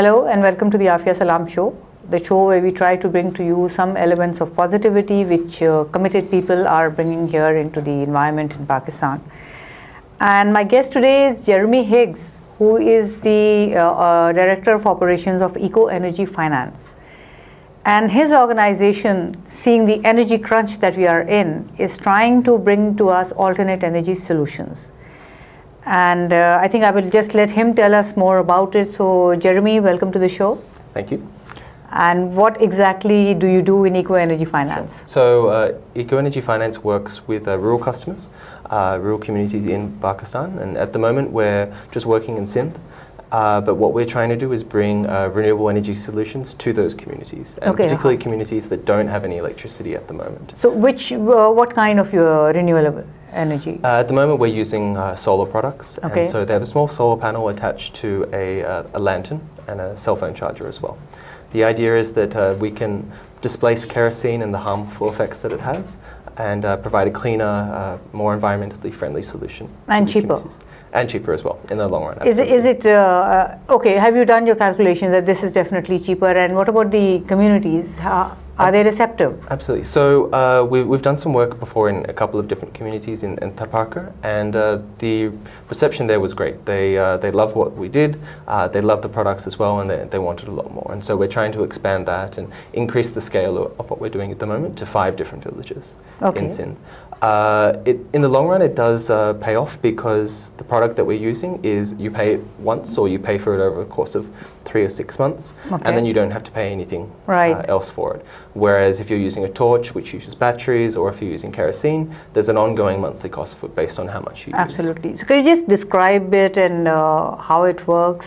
Hello and welcome to the Afia Salam show, the show where we try to bring to you some elements of positivity which committed people are bringing here into the environment in Pakistan. And my guest today is Jeremy Higgs, who is the Director of Operations of Eco Energy Finance. And his organization, seeing the energy crunch that we are in, is trying to bring to us alternate energy solutions. And I think I will just let him tell us more about it. So Jeremy, welcome to the show. Thank you. And what exactly do you do in Eco Energy Finance? Sure. So Eco Energy Finance works with rural customers, rural communities in Pakistan, and at the moment we're just working in Sindh. But what we're trying to do is bring renewable energy solutions to those communities, and particularly communities that don't have any electricity at the moment. So what kind of renewable energy? At the moment we're using solar products, and so they have a small solar panel attached to a lantern and a cell phone charger as well. The idea is that we can displace kerosene and the harmful effects that it has, and provide a cleaner, more environmentally friendly solution. And cheaper. And cheaper as well in the long run. Is it okay? Have you done your calculations that this is definitely cheaper? And what about the communities? Are they receptive? Absolutely. So we've done some work before in a couple of different communities in Tarparker, and the reception there was great. They loved what we did. They loved the products as well, and they wanted a lot more. And so we're trying to expand that and increase the scale of what we're doing at the moment to 5 different villages in Sindh. In the long run, it does pay off, because the product that we're using is you pay it once, or you pay for it over a course of 3 or 6 months, and then you don't have to pay anything else for it. Whereas if you're using a torch, which uses batteries, or if you're using kerosene, there's an ongoing monthly cost based on how much you use. Absolutely. So can you just describe it and how it works?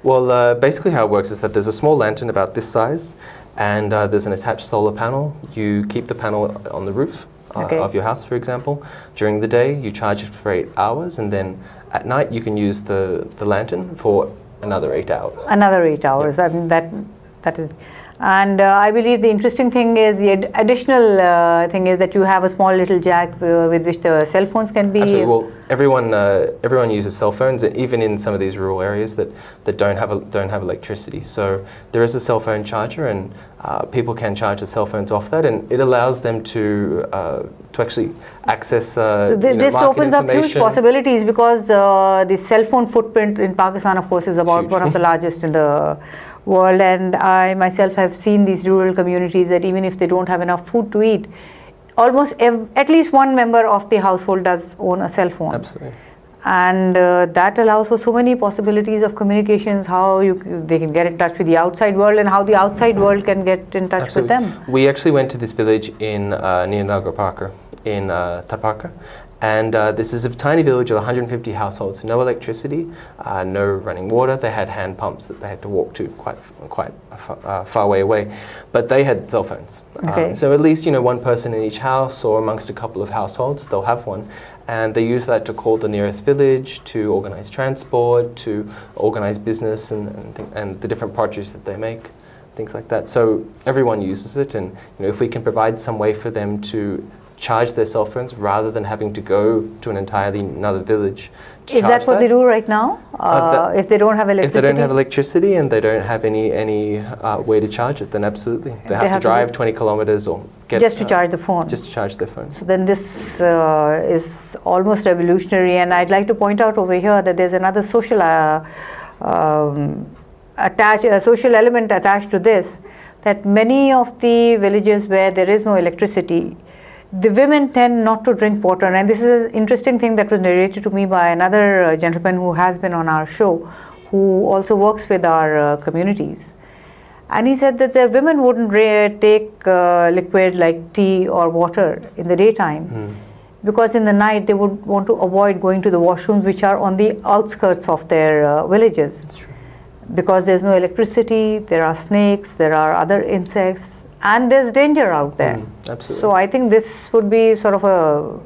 Well, basically how it works is that there's a small lantern about this size, and there's an attached solar panel. You keep the panel on the roof of your house, for example. During the day, you charge it for 8 hours, and then at night you can use the lantern for another 8 hours. Another 8 hours. I mean, that is. And I believe the interesting thing is, the additional thing is that you have a small little jack with which the cell phones can be. Absolutely. Well, everyone uses cell phones, even in some of these rural areas that don't have electricity. So there is a cell phone charger, and people can charge the cell phones off that, and it allows them to actually access. So this opens up huge possibilities, because the cell phone footprint in Pakistan, of course, is about one of the largest in the world, and I myself have seen these rural communities that even if they don't have enough food to eat, almost at least one member of the household does own a cell phone. Absolutely. And that allows for so many possibilities of communications, how they can get in touch with the outside world, and how the outside world can get in touch with them. We actually went to this village in near Nagar Parker in Tarparker, and this is a tiny village of 150 households, no electricity, no running water. They had hand pumps that they had to walk to quite a far way away, but they had cell phones. So at least one person in each house, or amongst a couple of households, they'll have one, and they use that to call the nearest village, to organize transport, to organize business and the different produce that they make, things like that. So everyone uses it, and if we can provide some way for them to charge their cell phones rather than having to go to an entirely another village. Is that what they do right now? If they don't have electricity? If they don't have electricity and they don't have any way to charge it, then absolutely. They have to drive 20 kilometers or get... Just to charge the phone? Just to charge their phone. So then this is almost revolutionary, and I'd like to point out over here that there's another social social element attached to this, that many of the villages where there is no electricity, the women tend not to drink water. And this is an interesting thing that was narrated to me by another gentleman who has been on our show, who also works with our communities. And he said that the women wouldn't take liquid like tea or water in the daytime, because in the night they would want to avoid going to the washrooms, which are on the outskirts of their villages. That's true. Because there's no electricity, there are snakes, there are other insects, and there's danger out there. Absolutely. So I think this would be sort of a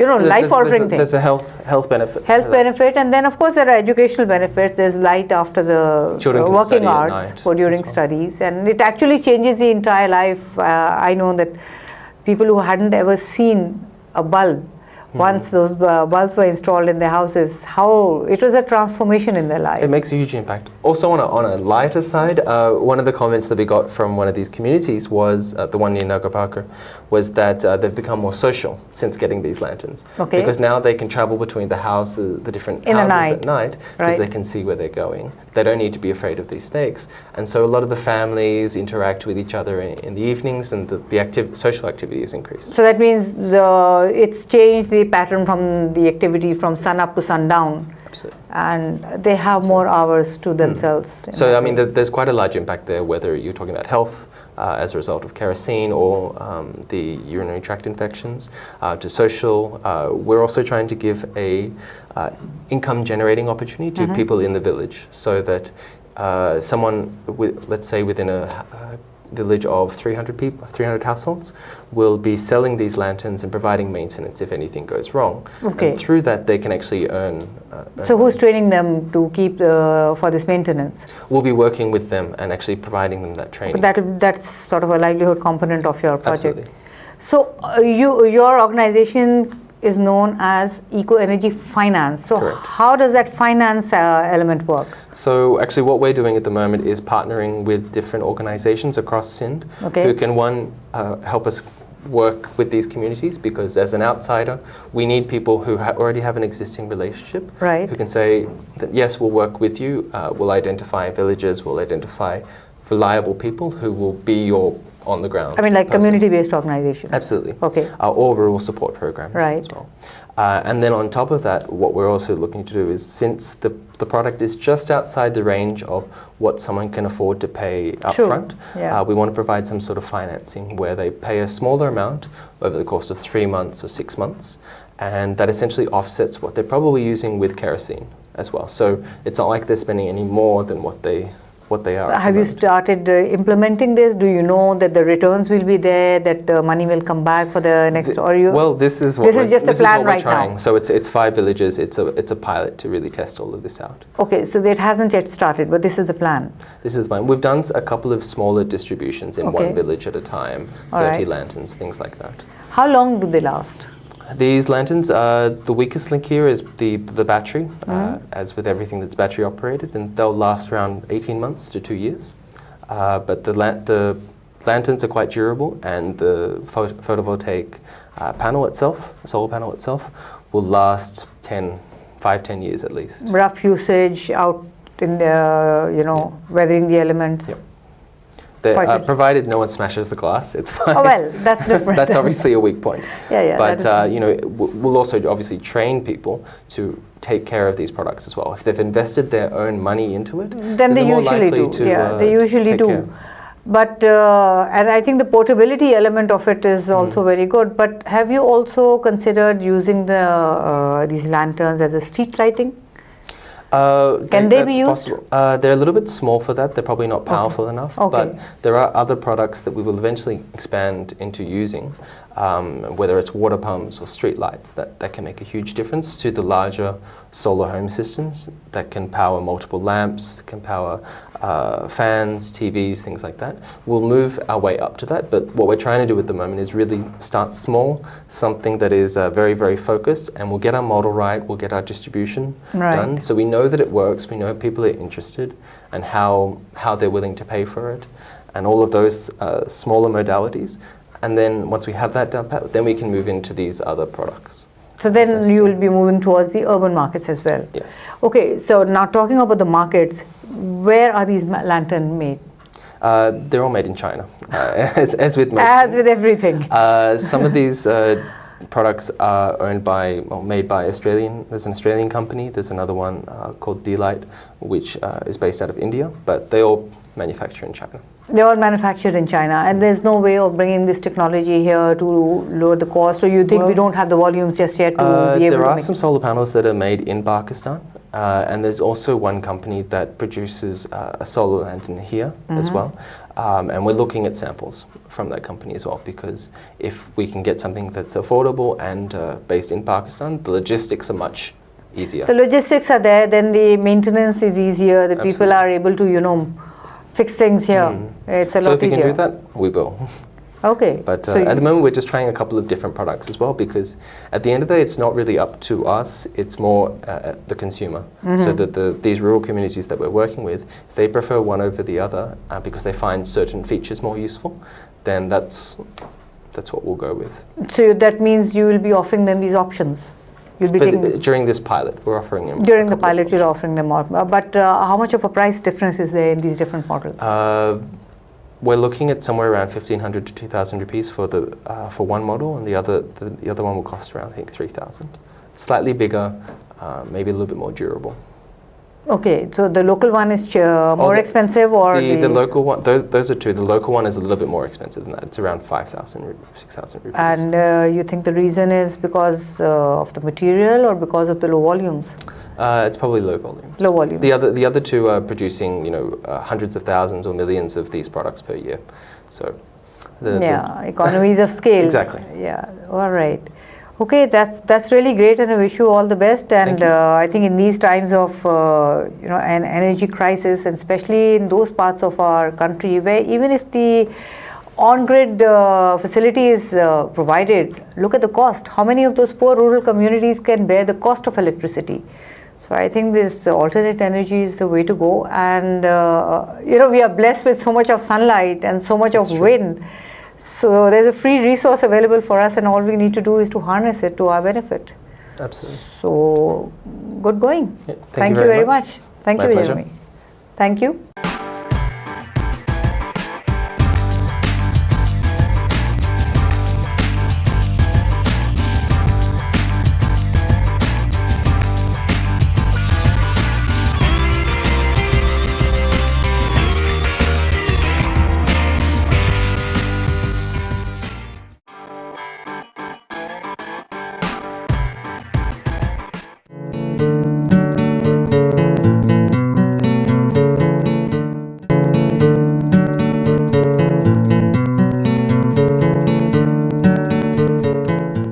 life-altering thing. There's a health benefit. Health benefit, and then of course there are educational benefits. There's light after the working hours for during studies, and it actually changes the entire life. I know that people who hadn't ever seen a bulb once those bulbs were installed in their houses, how it was a transformation in their life. It makes a huge impact. Also, on a lighter side, one of the comments that we got from one of these communities was, the one near Nagar Parker, was that they've become more social since getting these lanterns. Okay. Because now they can travel between the houses, the different In the houses night. at night, because Right. they can see where they're going. They don't need to be afraid of these snakes. And so a lot of the families interact with each other in the evenings, and the social activity is increased. So that means it's changed the pattern from the activity from sun up to sundown. Absolutely. And they have more hours to themselves. So, I mean, there's quite a large impact there, whether you're talking about health as a result of kerosene or the urinary tract infections, to social. We're also trying to give a income generating opportunity to people in the village, so that someone, let's say within a village of 300 people, 300 households, will be selling these lanterns and providing maintenance if anything goes wrong. Okay. And through that, they can actually earn. So who's training them to keep for this maintenance? We'll be working with them and actually providing them that training. That's sort of a livelihood component of your project. Absolutely. So your organization is known as Eco Energy Finance. So Correct. how does that finance element work? So actually what we're doing at the moment is partnering with different organizations across Sindh, Okay. who can, one, help us work with these communities, because as an outsider we need people who already have an existing relationship, Right. who can say that yes, we'll work with you, we'll identify villages, we'll identify reliable people who will be your on the ground I mean, like person. community-based organizations. Absolutely. Okay. Or rural support programs Right. as well. And then on top of that, what we're also looking to do is, since the product is just outside the range of what someone can afford to pay up Sure. front, Yeah. we want to provide some sort of financing where they pay a smaller amount over the course of 3 months or 6 months, and that essentially offsets what they're probably using with kerosene as well. So it's not like they're spending any more than what they are. at Have the you moment. started implementing this? Do you know that the returns will be there, that the money will come back for the next, or you? Well, this is just a plan right trying. now. So it's 5 villages. It's a pilot to really test all of this out. Okay, so it hasn't yet started, but this is the plan. This is the plan. We've done a couple of smaller distributions in Okay. one village at a time, All 30 right. lanterns, things like that. How long do they last? These lanterns, the weakest link here is the battery, as with everything that's battery operated, and they'll last around 18 months to 2 years. But the lanterns are quite durable, and the photovoltaic panel itself, solar panel itself, will last 5-10 years at least. Rough usage out in the, weathering the elements. Yep. Quite Provided no one smashes the glass, it's fine. Oh, well, that's different. That's obviously a weak point. Yeah, But that is we'll also obviously train people to take care of these products as well. If they've invested their own money into it, then they they're more usually likely do. to, Yeah, they usually take do. care. But and I think the portability element of it is also very good. But have you also considered using these lanterns as a street lighting? Can they be that's used? possible. They're a little bit small for that. They're probably not powerful enough. Okay. But there are other products that we will eventually expand into using, whether it's water pumps or street lights, that can make a huge difference to the larger solar home systems that can power multiple lamps, can power fans, TVs, things like that. We'll move our way up to that, but what we're trying to do at the moment is really start small, something that is very, very focused, and we'll get our model right, we'll get our distribution Right. done, so we know that it works, we know people are interested, and how they're willing to pay for it, and all of those smaller modalities. And then once we have that done, then we can move into these other products. So then you will be moving towards the urban markets as well. Yes. Okay, so now talking about the markets, where are these lanterns made? They're all made in China, as with most. As with everything. Some of these products are made by Australian. There's an Australian company. There's another one called D-Light, which is based out of India, but they all manufacture in China. They're all manufactured in China, and there's no way of bringing this technology here to lower the cost, or you think we don't have the volumes just yet to be able there to are make some solar panels that are made in Pakistan, and there's also one company that produces a solar lantern here as well, and we're looking at samples from that company as well, because if we can get something that's affordable and based in Pakistan, the logistics are much easier. The logistics are there, then the maintenance is easier, the people Absolutely. are able to, fix things here. It's a So lot if we easier. can do that, we will. Okay. But So at the moment, we're just trying a couple of different products as well, because at the end of the day, it's not really up to us, it's more the consumer. So that these rural communities that we're working with, if they prefer one over the other because they find certain features more useful, then that's what we'll go with. So that means you will be offering them these options. You'll be During this pilot, we're offering them. During the pilot, you're offering them out. But how much of a price difference is there in these different models? We're looking at somewhere around 1,500 to 2,000 rupees for one model, and the other one will cost around, I think, 3,000. Slightly bigger, maybe a little bit more durable. Okay, so the local one is more expensive, or the local one? Those are two. The local one is a little bit more expensive than that. It's around 5,000, 6,000 rupees. And you think the reason is because of the material or because of the low volumes? It's probably low volume. Low volume. The other two are producing, hundreds of thousands or millions of these products per year. So, economies of scale. Exactly. Yeah. All right. Okay, that's really great, and I wish you all the best. And I think in these times of an energy crisis, and especially in those parts of our country where even if the on-grid facility is provided, look at the cost. How many of those poor rural communities can bear the cost of electricity? So I think this alternate energy is the way to go. And we are blessed with so much of sunlight and so much of wind. So there's a free resource available for us, and all we need to do is to harness it to our benefit. Absolutely. So good going. Yeah, thank you very much. Thank My you, pleasure. Vijay. Thank you.